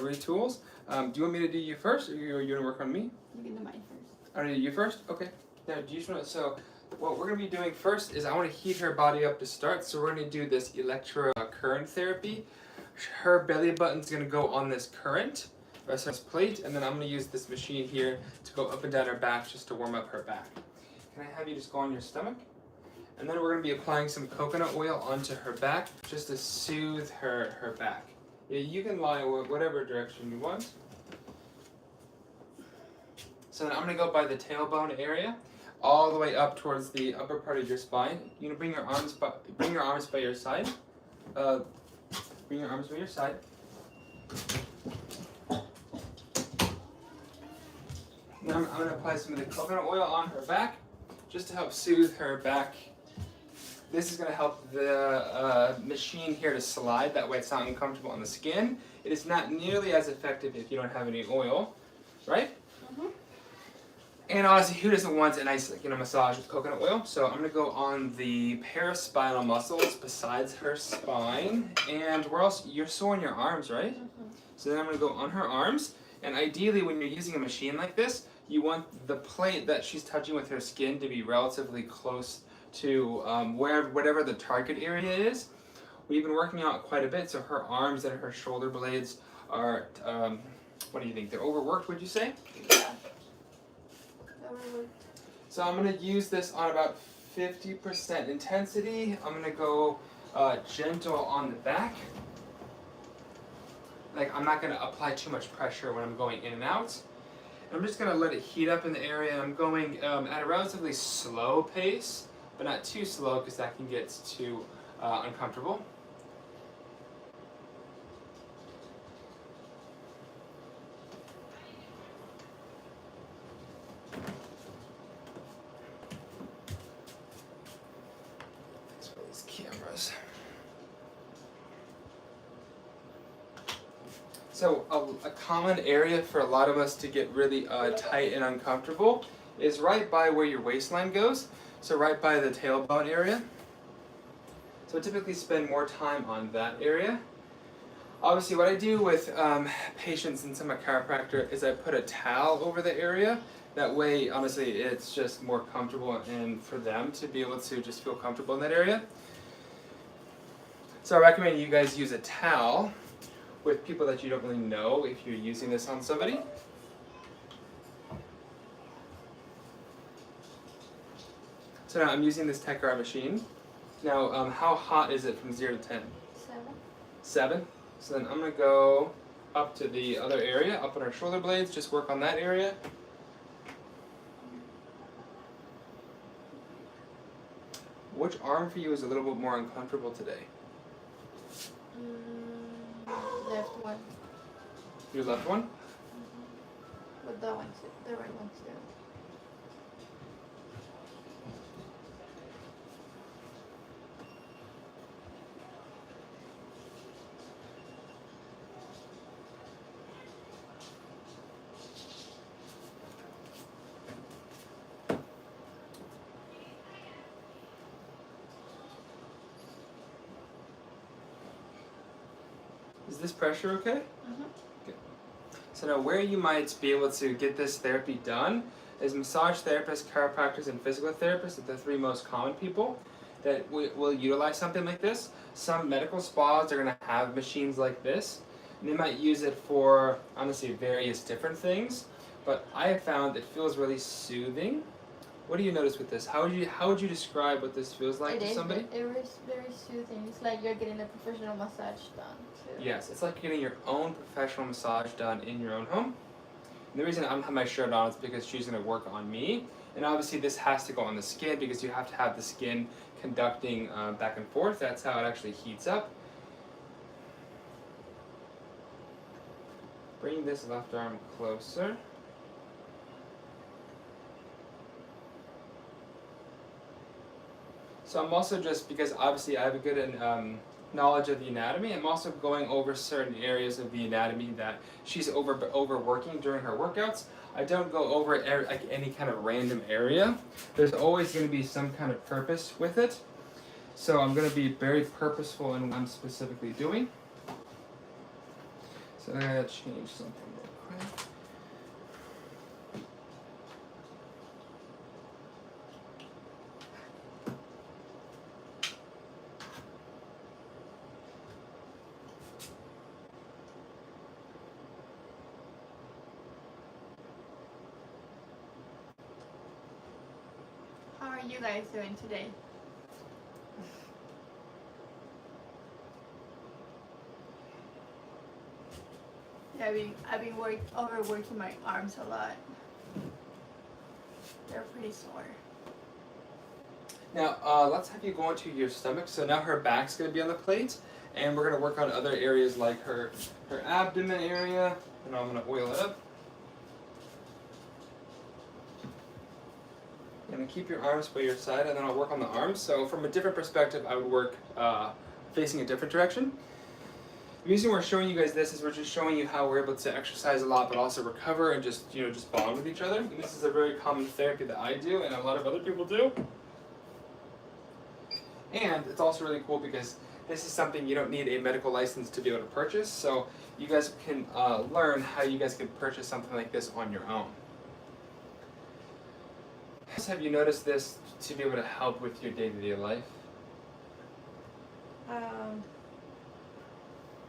delivery tools. Do you want me to do you first, or you want to work on me? You can do mine first. I want to do you first? Okay. Now, do you just want to, so what we're going to be doing first is I want to heat her body up to start. So we're going to do this electrocurrent therapy. Her belly button's going to go on this current, or this plate, and then I'm going to use this machine here to go up and down her back just to warm up her back. Can I have you just go on your stomach? And then we're going to be applying some coconut oil onto her back just to soothe her back. Yeah, you can lie whatever direction you want. So then I'm going to go by the tailbone area, all the way up towards the upper part of your spine. You're going to bring your arms by your side. Bring your arms by your side. Now I'm going to apply some of the coconut oil on her back, just to help soothe her back. This is going to help the machine here to slide, that way it's not uncomfortable on the skin. It is not nearly as effective if you don't have any oil, right? Mm-hmm. And honestly, who doesn't want a nice massage with coconut oil? So I'm going to go on the paraspinal muscles besides her spine. And where else? You're sore in your arms, right? Mm-hmm. So then I'm going to go on her arms. And ideally, when you're using a machine like this, you want the plate that she's touching with her skin to be relatively close to whatever the target area is. We've been working out quite a bit, so her arms and her shoulder blades are, what do you think, they're overworked, would you say? Yeah. Overworked. So I'm going to use this on about 50% intensity. I'm going to go gentle on the back. Like, I'm not going to apply too much pressure when I'm going in and out. I'm just going to let it heat up in the area. I'm going at a relatively slow pace, but not too slow because that can get too uncomfortable. Thanks for these cameras. So a common area for a lot of us to get really tight and uncomfortable is right by where your waistline goes. So right by the tailbone area. So I typically spend more time on that area. Obviously what I do with patients in my chiropractor is I put a towel over the area. That way, honestly, it's just more comfortable and for them to be able to just feel comfortable in that area. So I recommend you guys use a towel with people that you don't really know if you're using this on somebody. So now I'm using this Tekrar machine. Now, how hot is it from 0 to 10? 7. 7? So then I'm going to go up to the other area, up on our shoulder blades, just work on that area. Which arm for you is a little bit more uncomfortable today? Left one. Your left one? Mm-hmm. But that one too. The right one too. Is this pressure okay? Mm-hmm. Okay. So now where you might be able to get this therapy done is massage therapists, chiropractors, and physical therapists are the 3 most common people that will utilize something like this. Some medical spas are going to have machines like this. And they might use it for, honestly, various different things. But I have found it feels really soothing. What do you notice with this? How would you describe what this feels like to somebody? It is very soothing. It's like you're getting a professional massage done too. Yes, it's like getting your own professional massage done in your own home. And the reason I don't have my shirt on is because she's going to work on me. And obviously this has to go on the skin because you have to have the skin conducting back and forth. That's how it actually heats up. Bring this left arm closer. So I'm also just, because obviously I have a good knowledge of the anatomy, I'm also going over certain areas of the anatomy that she's overworking during her workouts. I don't go over any kind of random area. There's always going to be some kind of purpose with it. So I'm going to be very purposeful in what I'm specifically doing. So So I gotta change something real quick. How are you guys doing today? Yeah, I've been overworking my arms a lot. They're pretty sore. Now, let's have you go into your stomach. So now her back's going to be on the plate, and we're going to work on other areas like her abdomen area, and I'm going to oil it up. You're going to keep your arms by your side, and then I'll work on the arms. So from a different perspective, I would work facing a different direction. The reason we're showing you guys this is we're just showing you how we're able to exercise a lot, but also recover and just bond with each other. And this is a very common therapy that I do, and a lot of other people do. And it's also really cool because this is something you don't need a medical license to be able to purchase. So you guys can learn how you guys can purchase something like this on your own. Have you noticed this to be able to help with your day-to-day life?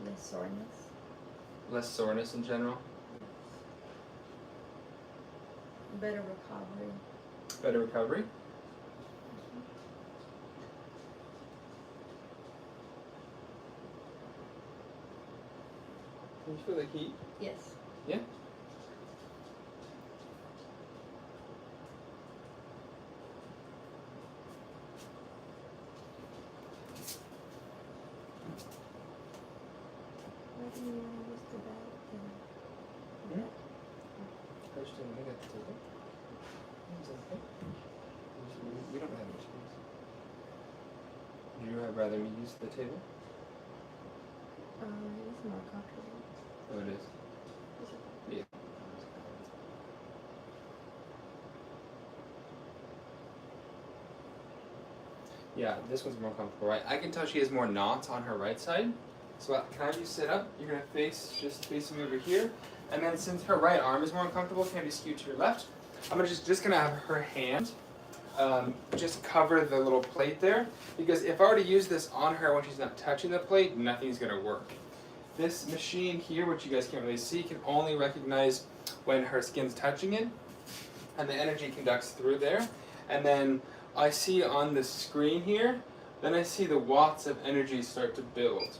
Less soreness. Less soreness in general? Better recovery. Better recovery? Can you feel the heat? Yes. Yeah? Why do you want to use the bag then? First thing, I got the table. It's okay. We don't have much space. Would you rather me use the table? It's more comfortable. Oh, it is? Yeah. Yeah, this one's more comfortable, right? I can tell she has more knots on her right side. So can I have you sit up? You're gonna just face me over here. And then since her right arm is more uncomfortable, can I have you scoot to your left? I'm gonna just gonna have her hand just cover the little plate there. Because if I were to use this on her when she's not touching the plate, nothing's gonna work. This machine here, which you guys can't really see, can only recognize when her skin's touching it. And the energy conducts through there. And then I see on the screen here, then I see the watts of energy start to build.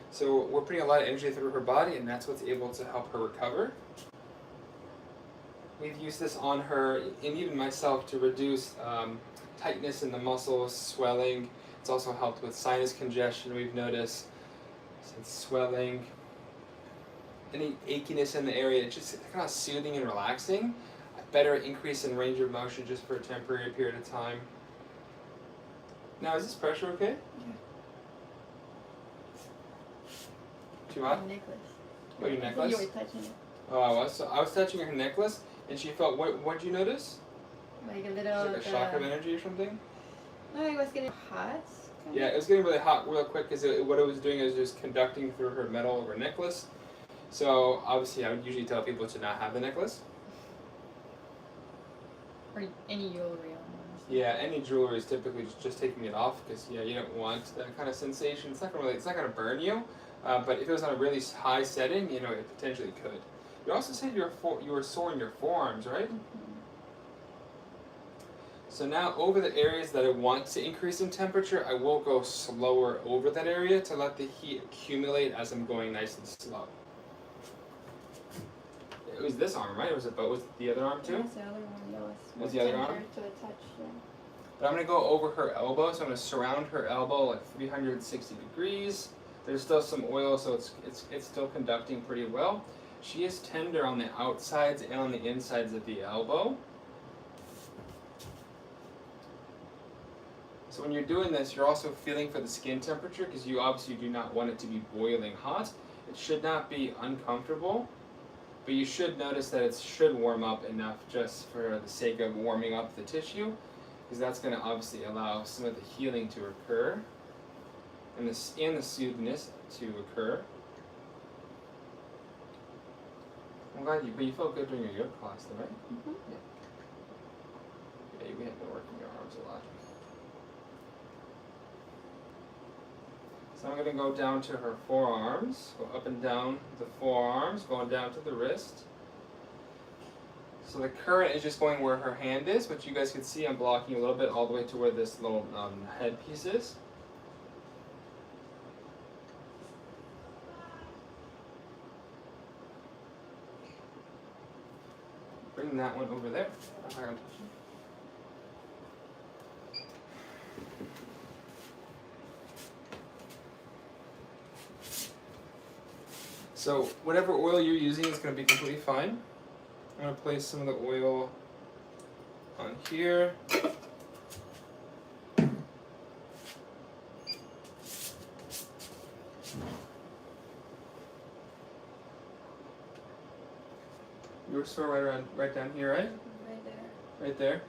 So we're putting a lot of energy through her body, and that's what's able to help her recover. We've used this on her, and even myself, to reduce tightness in the muscles, swelling. It's also helped with sinus congestion, we've noticed. Since swelling, any achiness in the area, it's just kind of soothing and relaxing. A better increase in range of motion just for a temporary period of time. Now, is this pressure okay? Yeah. Too hot? My necklace. Oh, your necklace? You were touching it. Oh, I was. So I was touching her necklace, and she felt. What'd you notice? Like a little. Like a shock of energy or something? No, it was getting hot. Yeah, it was getting really hot real quick because what it was doing is just conducting through her metal of her necklace. So obviously, I would usually tell people to not have the necklace. Or any jewelry on. Yeah, any jewelry is typically just taking it off because you don't want that kind of sensation. It's not gonna burn you, but if it was on a really high setting, it potentially could. You also said you were sore in your forearms, right? Mm-hmm. So now over the areas that I want to increase in temperature, I will go slower over that area to let the heat accumulate as I'm going nice and slow. It was this arm, right? Was it the other arm too? That's the other one. Was the other arm? To the touch, yeah. But I'm going to go over her elbow, so I'm going to surround her elbow like 360 degrees. There's still some oil, so it's still conducting pretty well. She is tender on the outsides and on the insides of the elbow. So when you're doing this, you're also feeling for the skin temperature because you obviously do not want it to be boiling hot. It should not be uncomfortable, but you should notice that it should warm up enough just for the sake of warming up the tissue, because that's going to obviously allow some of the healing to occur. and the smoothness to occur. I'm glad you felt good during your yoga class, though, right? Mm-hmm. Yeah, we have been working your arms a lot. So I'm going to go down to her forearms, go up and down the forearms, going down to the wrist. So the current is just going where her hand is, which you guys can see I'm blocking a little bit all the way to where this little headpiece is. Bring that one over there. I'm not gonna touch it. So whatever oil you're using is going to be completely fine. I'm going to place some of the oil on here. You were sore right down here, right? Right there. Right there.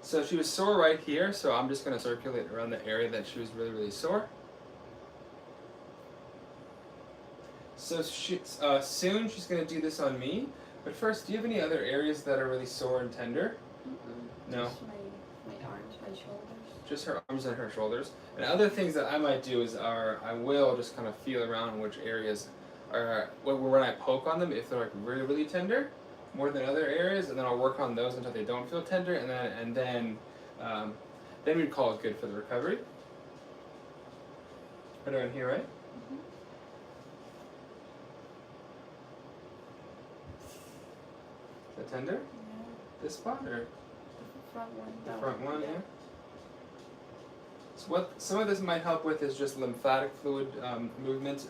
So she was sore right here, so I'm just going to circulate around the area that she was really, really sore. So soon she's going to do this on me. But first, do you have any other areas that are really sore and tender? No. Just my arms, my shoulders. Just her arms and her shoulders. And other things that I might do is I will just kind of feel around which areas are, when I poke on them, if they're like really, really tender, more than other areas, and then I'll work on those until they don't feel tender, and then we'd call it good for the recovery. Right around here, right? Mm-hmm. Is that tender? Yeah. This spot or The front one. the front one? Yeah. So what some of this might help with is just lymphatic fluid movement,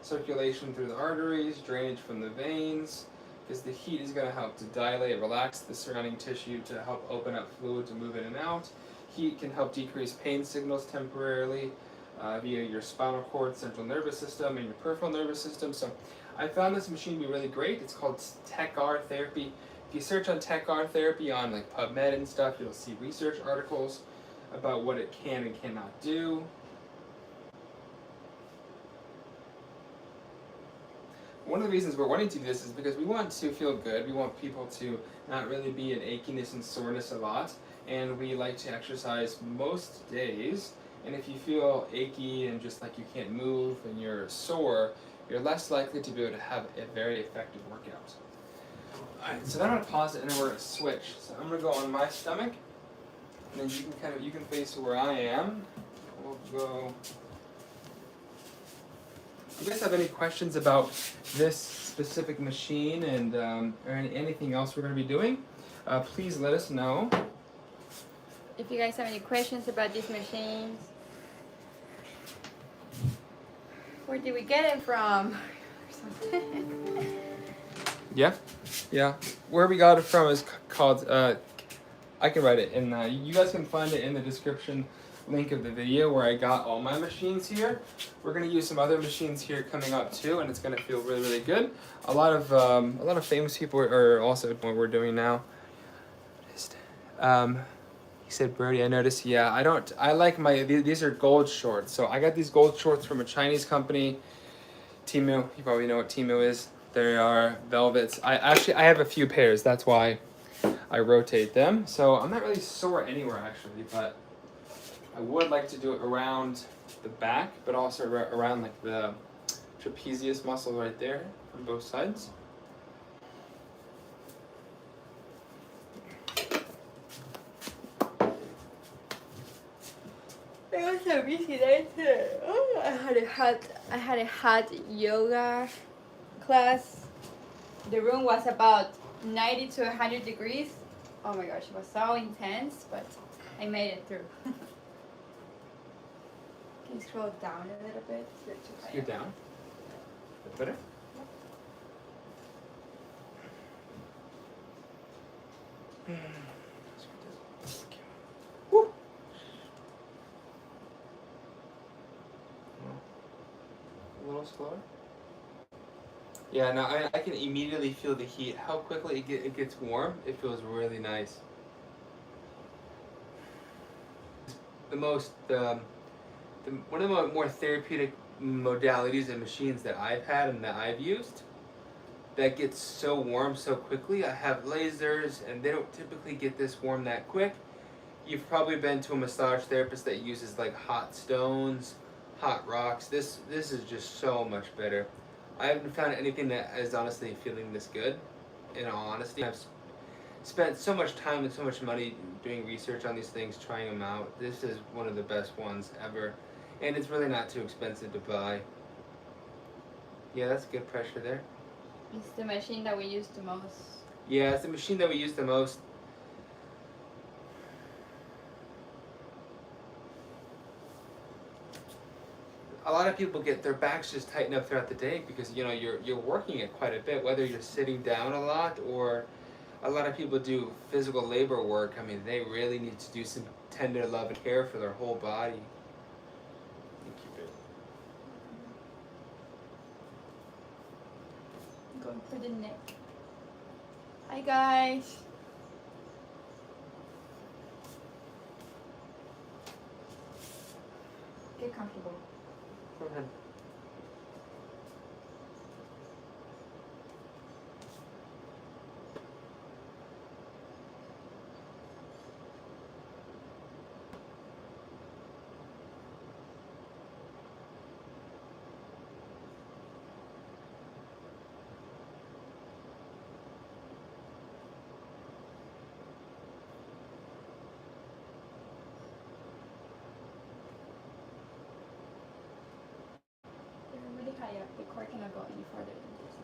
circulation through the arteries, drainage from the veins, because the heat is going to help to dilate, relax the surrounding tissue to help open up fluid to move in and out. Heat can help decrease pain signals temporarily via your spinal cord, central nervous system, and your peripheral nervous system. So I found this machine to be really great. It's called TechR therapy. If you search on TechR therapy on like PubMed and stuff, you'll see research articles about what it can and cannot do. One of the reasons we're wanting to do this is because we want to feel good. We want people to not really be in achiness and soreness a lot, and we like to exercise most days. And if you feel achy and just like you can't move and you're sore, you're less likely to be able to have a very effective workout. Alright, so then I'm gonna pause it and then we're gonna switch. So I'm gonna go on my stomach, and then you can face where I am. We'll go. Do you guys have any questions about this specific machine and or anything else we're going to be doing? Please let us know. If you guys have any questions about these machines, where did we get it from? Yeah. Where we got it from is called. I can write it in. You guys can find it in the description link of the video where I got all my machines here. We're going to use some other machines here coming up too, and it's going to feel really, really good. A lot of famous people are also what we're doing now. He said, Birdie, I noticed. Yeah, I like these are gold shorts. So I got these gold shorts from a Chinese company, Temu. You probably know what Temu is. They are velvets. I have a few pairs. That's why I rotate them. So I'm not really sore anywhere actually, but I would like to do it around the back, but also around like the trapezius muscle right there on both sides. It was so busy day today. Oh, I had a hot yoga class. The room was about 90 to 100 degrees. Oh my gosh, it was so intense, but I made it through. Can you scroll down a little bit? You're down. That's better. Woo. A little slower. Yeah, no, I can immediately feel the heat. How quickly it gets warm, it feels really nice. The one of the more therapeutic modalities and machines that I've had and that I've used that gets so warm so quickly. I have lasers and they don't typically get this warm that quick. You've probably been to a massage therapist that uses like hot stones, hot rocks. This is just so much better. I haven't found anything that is honestly feeling this good. In all honesty, I've spent so much time and so much money doing research on these things, trying them out. This is one of the best ones ever, and it's really not too expensive to buy. Yeah, that's good pressure there. It's the machine that we use the most. Yeah, it's the machine that we use the most. A lot of people get their backs just tighten up throughout the day because you're working it quite a bit, whether you're sitting down a lot or a lot of people do physical labor work. I mean, they really need to do some tender love and care for their whole body. Keep it. Going for the neck. Hi guys. Get comfortable. Go ahead. They're really high up. The cord cannot go any further than this.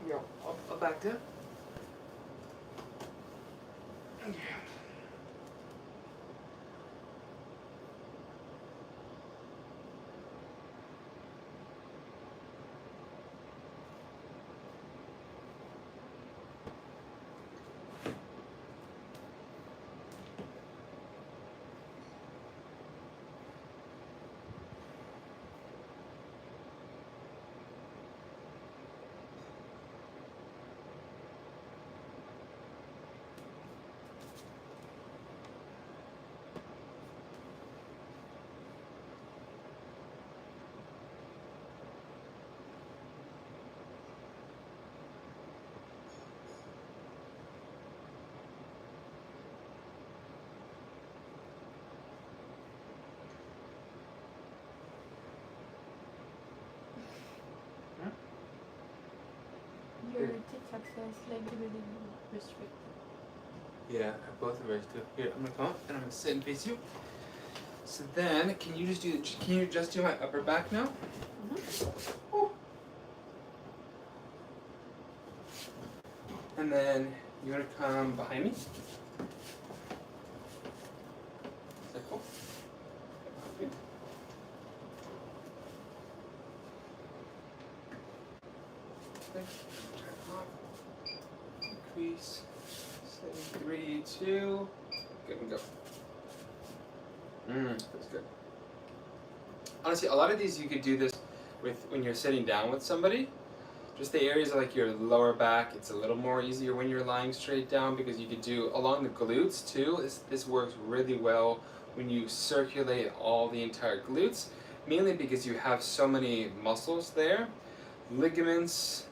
Yeah, I'll back down. Your TikTok says like really restricted. Yeah, both of ours do. Here, I'm gonna come up and I'm gonna sit and face you. So then, can you just do my upper back now? Ooh. And then you're gonna come behind me. Is that cool? Okay. Okay. Turn off. Increase. 7, 3, 2. Good and go. That's good. Honestly, a lot of these you could do this with when you're sitting down with somebody. Just the areas like your lower back, it's a little more easier when you're lying straight down because you could do along the glutes too. This works really well when you circulate all the entire glutes, mainly because you have so many muscles there, ligaments,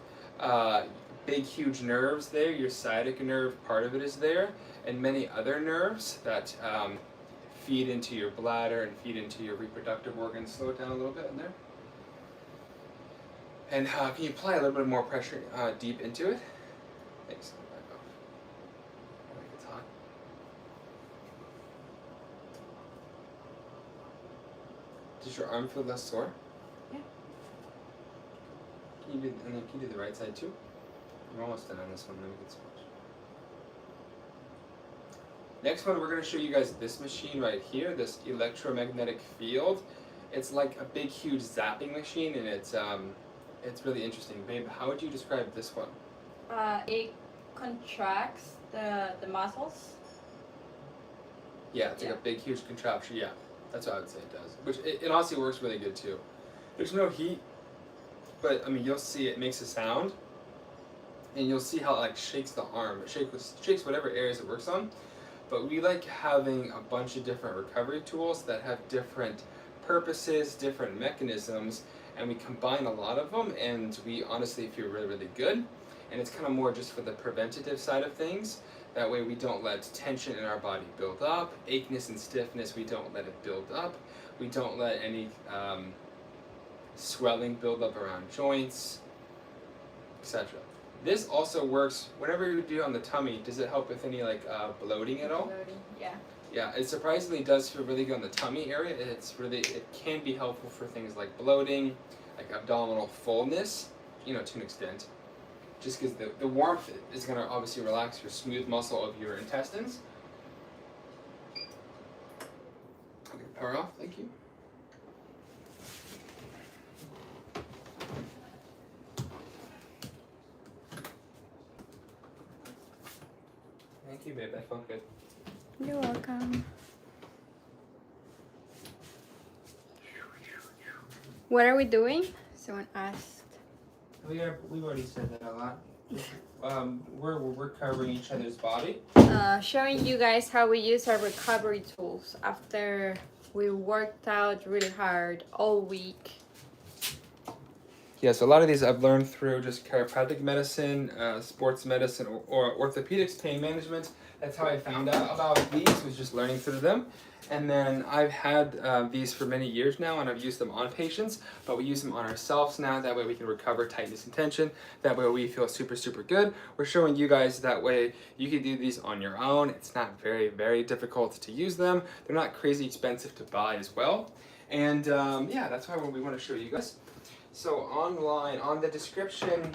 big huge nerves there, your sciatic nerve, part of it is there, and many other nerves that feed into your bladder and feed into your reproductive organs. Slow it down a little bit in there. And can you apply a little bit more pressure deep into it? Thanks. Back off. I think it's hot. Does your arm feel less sore? Yeah. Can you do the right side too? I'm almost done on this one. Let me get switch. Next one, we're going to show you guys this machine right here, this electromagnetic field. It's like a big, huge zapping machine, and it's really interesting. Babe, how would you describe this one? It contracts the muscles. Yeah, it's like a big, huge contraption. Yeah, that's what I would say it does. Which it honestly works really good too. There's no heat, but I mean, you'll see it makes a sound, and you'll see how it like shakes the arm. It shakes whatever areas it works on. But we like having a bunch of different recovery tools that have different purposes, different mechanisms, and we combine a lot of them, and we honestly feel really, really good. And it's kind of more just for the preventative side of things. That way we don't let tension in our body build up, acheness and stiffness, we don't let it build up. We don't let any swelling build up around joints, etc. This also works whenever you do on the tummy. Does it help with any like bloating at all? Bloating, yeah. Yeah, it surprisingly does feel really good on the tummy area. It can be helpful for things like bloating, like abdominal fullness, to an extent. Just because the warmth is going to obviously relax your smooth muscle of your intestines. Okay, power off, thank you. Thank you, babe, that felt good. You're welcome. What are we doing? Someone asked. We've already said that a lot. We're covering each other's body. Showing you guys how we use our recovery tools after we worked out really hard all week. Yeah, so a lot of these I've learned through just chiropractic medicine, sports medicine, or orthopedics, pain management. That's how I found out about these, was just learning through them. And then I've had these for many years now, and I've used them on patients, but we use them on ourselves now. That way we can recover tightness and tension. That way we feel super, super good. We're showing you guys that way you can do these on your own. It's not very, very difficult to use them. They're not crazy expensive to buy as well. And yeah, that's why we want to show you guys. So online, on the description,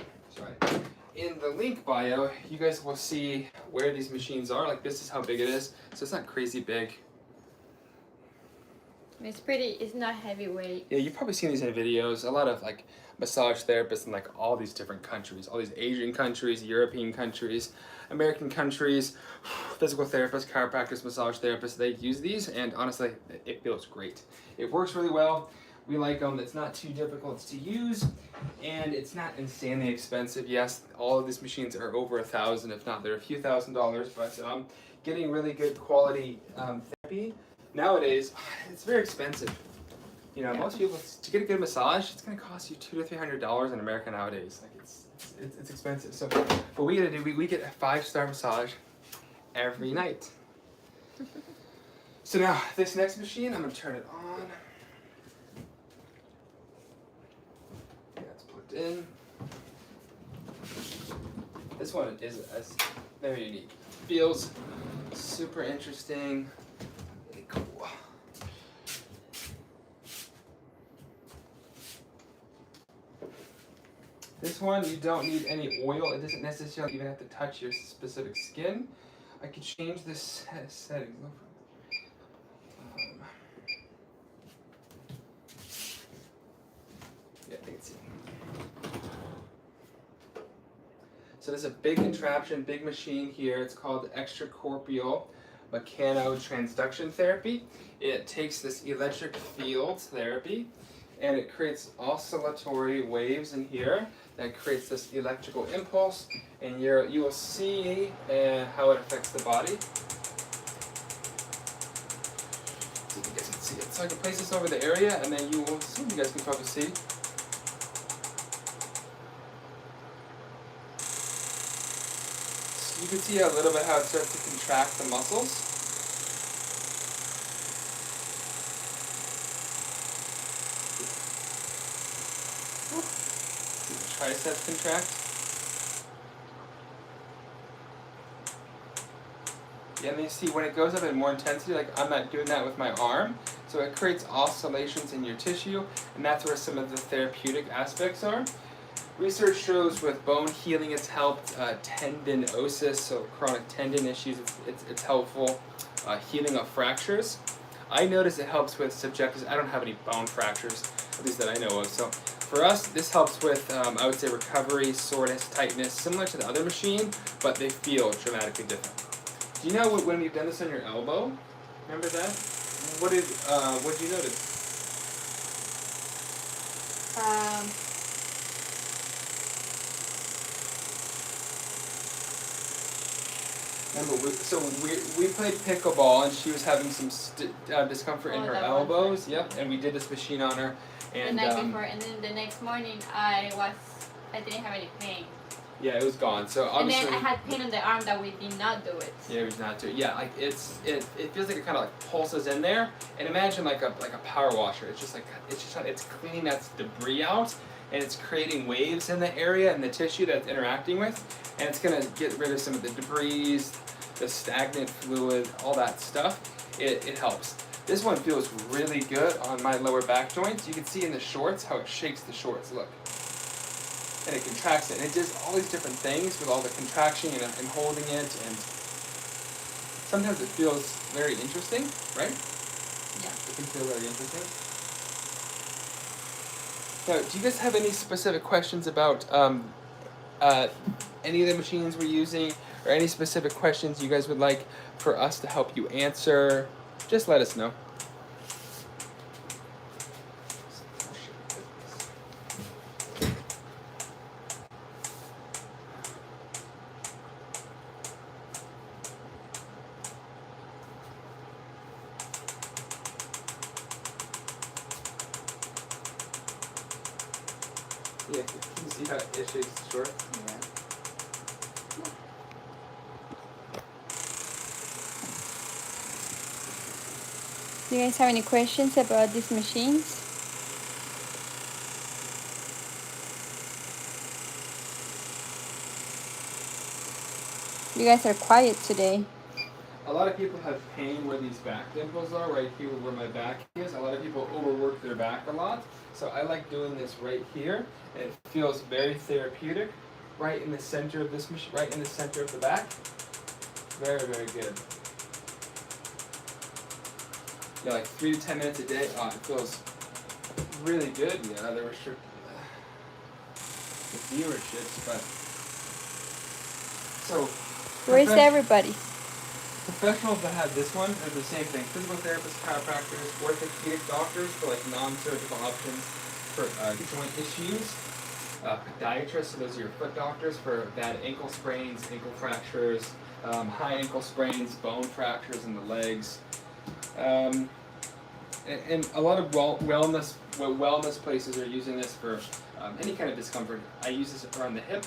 in the link bio, you guys will see where these machines are. Like this is how big it is. So it's not crazy big. It's not heavyweight. Yeah, you've probably seen these in videos. A lot of like massage therapists in like all these different countries, all these Asian countries, European countries, American countries, physical therapists, chiropractors, massage therapists, they use these, and honestly, it feels great. It works really well. We like them. It's not too difficult to use, and it's not insanely expensive. Yes, all of these machines are over $1,000, if not, they're a few $1,000s, but getting really good quality therapy nowadays, it's very expensive. Most people, to get a good massage, it's going to cost you $200 to $300 in America nowadays. Like it's expensive. So what we got to do, we get a 5-star massage every night. So now this next machine, I'm going to turn it on. Yeah, it's plugged in. This one is very unique. Feels super interesting. Cool. This one, you don't need any oil. It doesn't necessarily even have to touch your specific skin. I could change this settings. Yeah, I think it's it. So there's a big contraption, big machine here. It's called extracorporeal mechanotransduction therapy. It takes this electric field therapy and it creates oscillatory waves in here that creates this electrical impulse, and you will see how it affects the body. So you guys can see it. So I can place this over the area, and then you will see. You guys can probably see. So you can see a little bit how it starts to contract the muscles. Triceps contract. Yeah, and you see when it goes up in more intensity, like I'm not doing that with my arm, so it creates oscillations in your tissue, and that's where some of the therapeutic aspects are. Research shows with bone healing it's helped, tendinosis, so chronic tendon issues, it's helpful, healing of fractures. I notice it helps with subjective, I don't have any bone fractures, at least that I know of, so for us, this helps with, I would say, recovery, soreness, tightness, similar to the other machine, but they feel dramatically different. Do you know when you've done this on your elbow? Remember that? What did you notice? Remember, we played pickleball, and she was having some discomfort in Oh, her that elbows. Yep, and we did this machine on her. And the night before, and then the next morning I didn't have any pain. yeah, it was gone. So obviously. And then I had pain on the arm that we did not do it. Yeah, it was not too. Yeah, like it feels like it kind of like pulses in there. And imagine like a power washer. It's just it's cleaning that debris out, and it's creating waves in the area and the tissue that it's interacting with, and it's gonna get rid of some of the debris, the stagnant fluid, all that stuff. It helps. This one feels really good on my lower back joints. You can see in the shorts how it shakes the shorts. Look. And it contracts it, and it does all these different things with all the contraction and holding it, and sometimes it feels very interesting, right? Yeah. It can feel very interesting. Now, do you guys have any specific questions about any of the machines we're using, or any specific questions you guys would like for us to help you answer? Just let us know. Yeah, can you see how it shakes the short? Yeah. Do you guys have any questions about these machines? You guys are quiet today. A lot of people have pain where these back dimples are, right here where my back is. A lot of people overwork their back a lot. So I like doing this right here. And it feels very therapeutic, right in the center of this machine, right in the center of the back. Very, very good. Yeah, like 3 to 10 minutes a day. Oh, it feels really good. Yeah, they restrict the viewerships, but so. Where's everybody? Professionals that have this one are the same thing. Physical therapists, chiropractors, orthopedic doctors for like non-surgical options for joint issues. Podiatrists, so those are your foot doctors for bad ankle sprains, ankle fractures, high ankle sprains, bone fractures in the legs. And a lot of wellness places are using this for any kind of discomfort. I use this around the hip.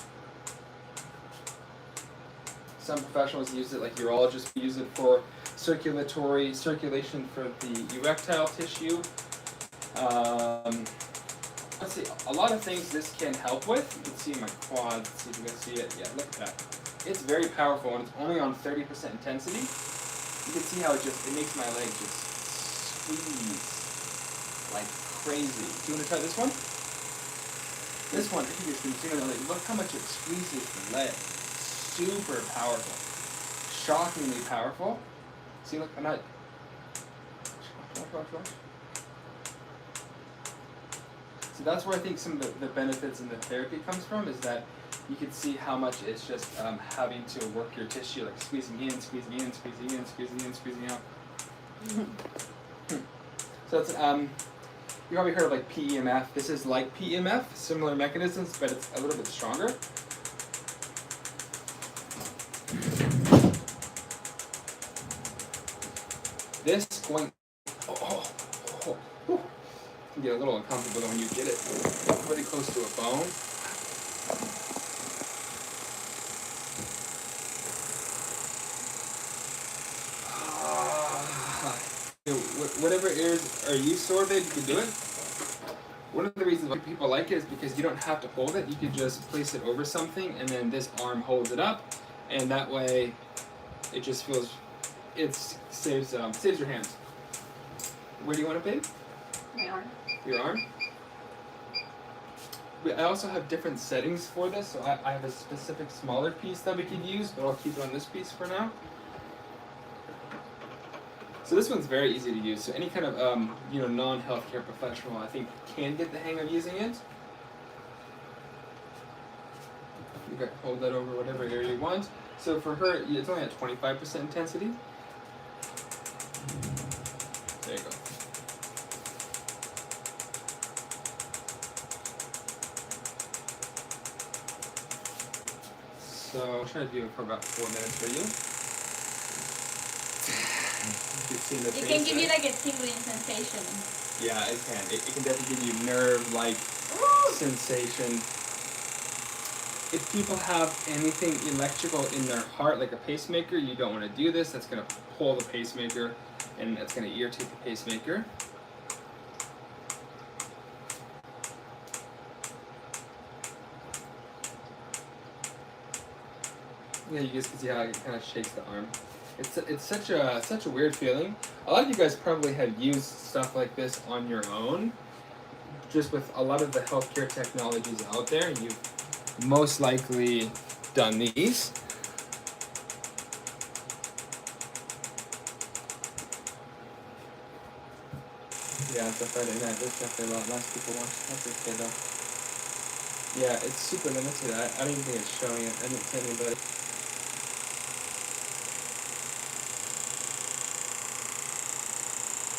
Some professionals use it, like urologists use it for circulation for the erectile tissue. Let's see, a lot of things this can help with. You can see my quads, see if you can see it. Yeah, look at that. It's very powerful, and it's only on 30% intensity. You can see how it makes my leg just squeeze like crazy. Do you want to try this one? This one, if you can see the leg, look how much it squeezes the leg. Super powerful, shockingly powerful. See, look, I'm not. So that's where I think some of the benefits and the therapy comes from, is that you can see how much it's just having to work your tissue, like squeezing in, squeezing in, squeezing in, squeezing in, squeezing out. So it's you probably heard of like PEMF. This is like PEMF, similar mechanisms, but it's a little bit stronger. This going, can get a little uncomfortable when you get it really close to a bone. Whatever areas are you sore, babe, you can do it. One of the reasons why people like it is because you don't have to hold it. You can just place it over something, and then this arm holds it up, and that way, it just feels. It saves your hands. Where do you want it, babe? My arm. Your arm? I also have different settings for this, so I have a specific smaller piece that we could use, but I'll keep it on this piece for now. So this one's very easy to use. So any kind of non-healthcare professional, I think, can get the hang of using it. You can hold that over whatever area you want. So for her, it's only at 25% intensity. There you go. So I'll try to do it for about 4 minutes for you. You can see in the It face, can give you right? like a tingling sensation. Yeah, it can. It can definitely give you nerve-like sensation. If people have anything electrical in their heart, like a pacemaker, you don't want to do this. That's going to pull the pacemaker, and that's going to irritate the pacemaker. Yeah, you guys can see how it kind of shakes the arm. It's such a weird feeling. A lot of you guys probably have used stuff like this on your own. Just with a lot of the healthcare technologies out there, you've most likely done these. Yeah, it's a Friday night. There's definitely a lot less people watching. That's okay though. Yeah, it's super limited. I don't even think it's showing it. I didn't tell anybody.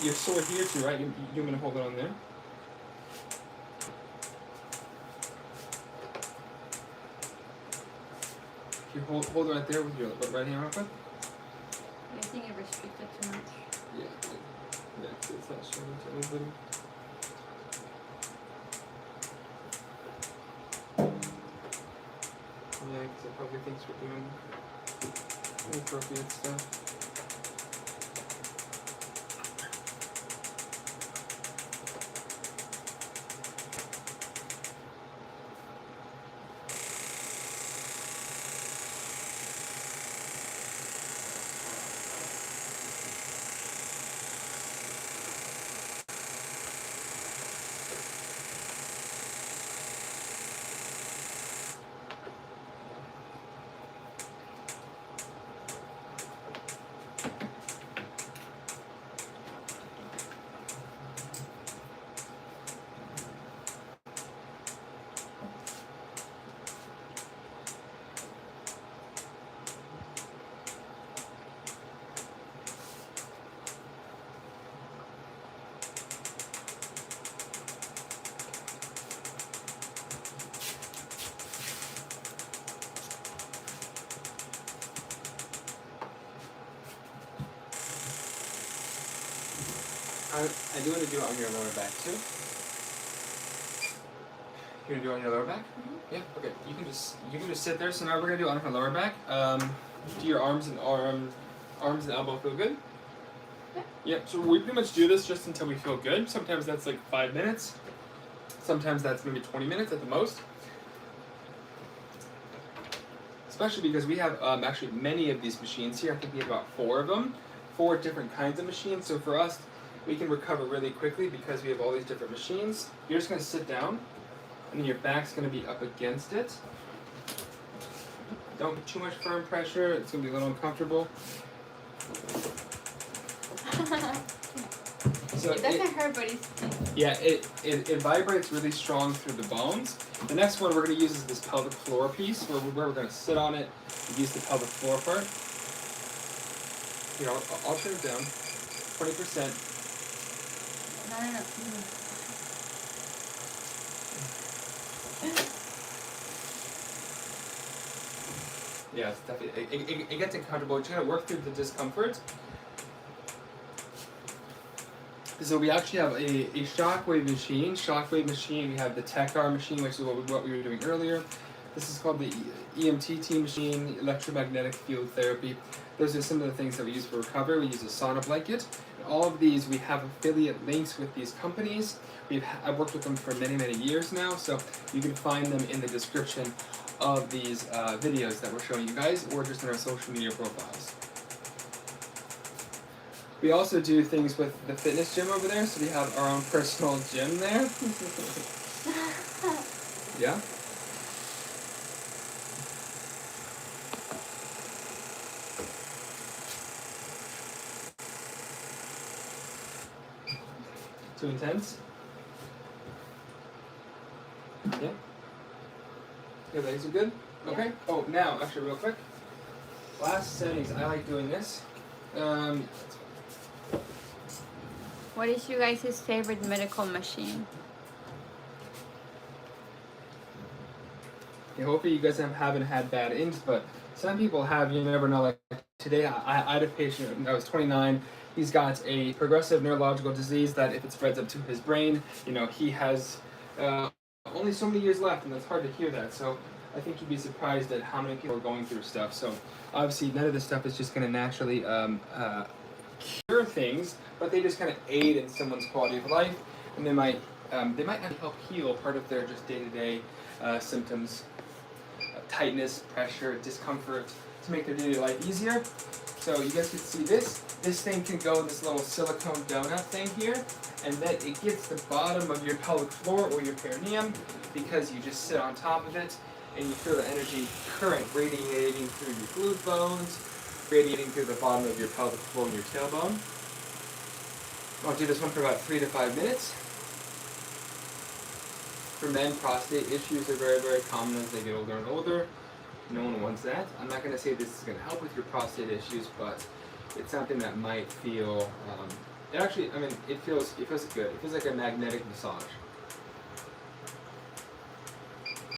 You're sore here too, right? You want me to hold it on there? You hold it right there with your right hand real quick. I think it restricted too much. Yeah, yeah, it's not showing to anybody. Yeah, because it probably thinks we're doing inappropriate stuff. I do want to do it on your lower back too. You're gonna do it on your lower back? Mm-hmm. Yeah. Okay. You can just sit there. So now we're gonna do it on her lower back. Do your arms and elbow feel good? Yeah. Yep. So we pretty much do this just until we feel good. Sometimes that's like 5 minutes. Sometimes that's maybe 20 minutes at the most. Especially because we have actually many of these machines here. I think we have about 4 of them, 4 different kinds of machines. So for us, we can recover really quickly because we have all these different machines. You're just going to sit down, and then your back's going to be up against it. Don't put too much firm pressure. It's going to be a little uncomfortable. So it doesn't hurt, but it's... Yeah, it vibrates really strong through the bones. The next one we're going to use is this pelvic floor piece, where we're going to sit on it and use the pelvic floor part. Here, I'll turn it down. 20%. No. Yeah, it's definitely, it gets uncomfortable. You're trying to work through the discomfort. So we actually have a shockwave machine. We have the TechR machine, which is what we were doing earlier. This is called the EMTT machine, electromagnetic field therapy. Those are some of the things that we use for recovery. We use a sauna blanket. And all of these, we have affiliate links with these companies. I've worked with them for many, many years now, so you can find them in the description of these videos that we're showing you guys, or just in our social media profiles. We also do things with the fitness gym over there, so we have our own personal gym there. Yeah? Too intense? Yeah? Your legs are good? Okay. Yeah. Oh, now, actually real quick. Last settings, I like doing this. What is you guys' favorite medical machine? Yeah, hopefully you guys haven't had bad ins, but some people have, you never know. Like today, I had a patient, I was 29, He's got a progressive neurological disease that if it spreads up to his brain, you know, he has only so many years left, and it's hard to hear that. So I think you'd be surprised at how many people are going through stuff. So obviously none of this stuff is just going to naturally cure things, but they just kind of aid in someone's quality of life, and they might not help heal part of their just day-to-day symptoms, tightness, pressure, discomfort, to make their daily life easier. So you guys can see this. This thing can go in this little silicone donut thing here, and then it gets the bottom of your pelvic floor or your perineum because you just sit on top of it and you feel the energy current radiating through your glute bones, radiating through the bottom of your pelvic floor and your tailbone. I'll do this one for about 3 to 5 minutes. For men, prostate issues are very, very common as they get older and older. No one wants that. I'm not going to say this is going to help with your prostate issues, but it's something that might feel, it feels good. It feels like a magnetic massage.